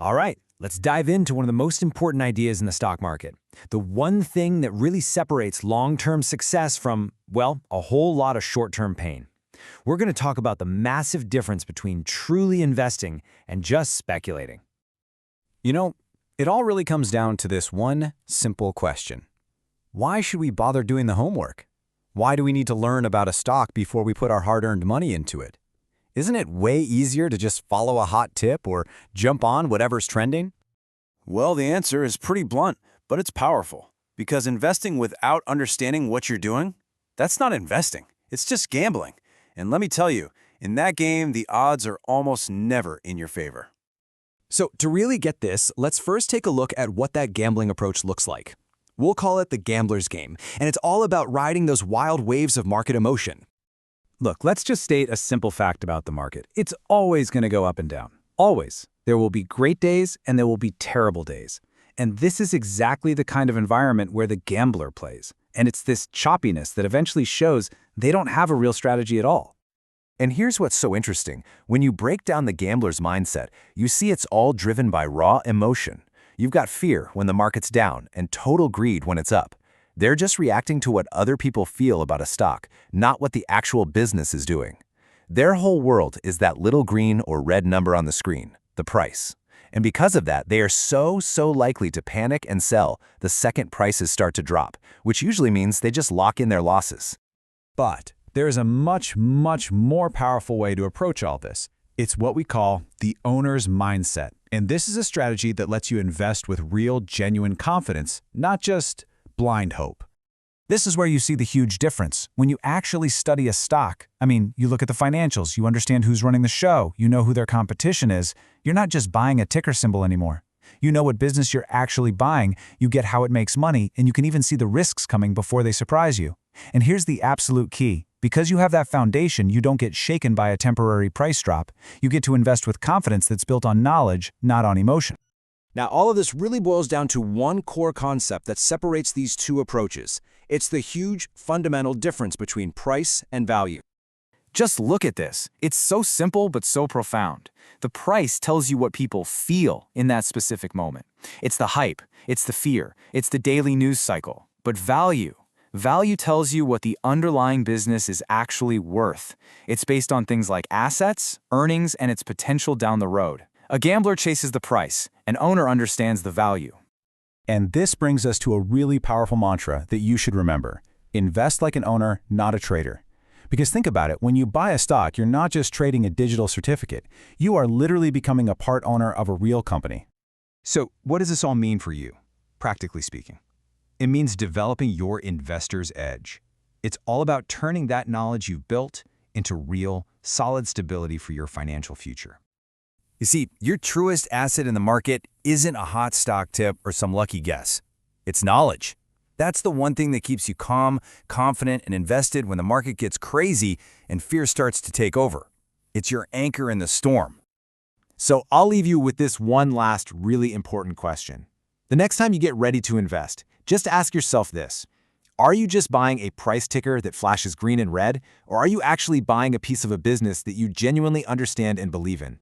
All right, let's dive into one of the most important ideas in the stock market. The one thing that really separates long-term success from, well, a whole lot of short-term pain. We're going to talk about the massive difference between truly investing and just speculating. You know, it all really comes down to this one simple question. Why should we bother doing the homework? Why do we need to learn about a stock before we put our hard-earned money into it? Isn't it way easier to just follow a hot tip or jump on whatever's trending? Well, the answer is pretty blunt, but it's powerful. Because investing without understanding what you're doing, that's not investing. It's just gambling. And let me tell you, in that game, the odds are almost never in your favor. So to really get this, let's first take a look at what that gambling approach looks like. We'll call it the gambler's game, and it's all about riding those wild waves of market emotion. Look, let's just state a simple fact about the market. It's always going to go up and down. Always. There will be great days and there will be terrible days. And this is exactly the kind of environment where the gambler plays. And it's this choppiness that eventually shows they don't have a real strategy at all. And here's what's so interesting. When you break down the gambler's mindset, you see it's all driven by raw emotion. You've got fear when the market's down and total greed when it's up. They're just reacting to what other people feel about a stock, not what the actual business is doing. Their whole world is that little green or red number on the screen, the price. And because of that, they are so likely to panic and sell the second prices start to drop, which usually means they just lock in their losses. But there is a much more powerful way to approach all this. It's what we call the owner's mindset. And this is a strategy that lets you invest with real, genuine confidence, not just blind hope. This is where you see the huge difference. When you actually study a stock, you look at the financials, you understand who's running the show, you know who their competition is, you're not just buying a ticker symbol anymore. You know what business you're actually buying, you get how it makes money, and you can even see the risks coming before they surprise you. And here's the absolute key. Because you have that foundation, you don't get shaken by a temporary price drop. You get to invest with confidence that's built on knowledge, not on emotion. Now, all of this really boils down to one core concept that separates these two approaches. It's the huge, fundamental difference between price and value. Just look at this. It's so simple but so profound. The price tells you what people feel in that specific moment. It's the hype, it's the fear, it's the daily news cycle. But value tells you what the underlying business is actually worth. It's based on things like assets, earnings, and its potential down the road. A gambler chases the price, an owner understands the value. And this brings us to a really powerful mantra that you should remember. Invest like an owner, not a trader. Because think about it, when you buy a stock, you're not just trading a digital certificate. You are literally becoming a part owner of a real company. So what does this all mean for you, practically speaking? It means developing your investor's edge. It's all about turning that knowledge you've built into real, solid stability for your financial future. You see, your truest asset in the market isn't a hot stock tip or some lucky guess. It's knowledge. That's the one thing that keeps you calm, confident, and invested when the market gets crazy and fear starts to take over. It's your anchor in the storm. So I'll leave you with this one last really important question. The next time you get ready to invest, just ask yourself this. Are you just buying a price ticker that flashes green and red, or are you actually buying a piece of a business that you genuinely understand and believe in?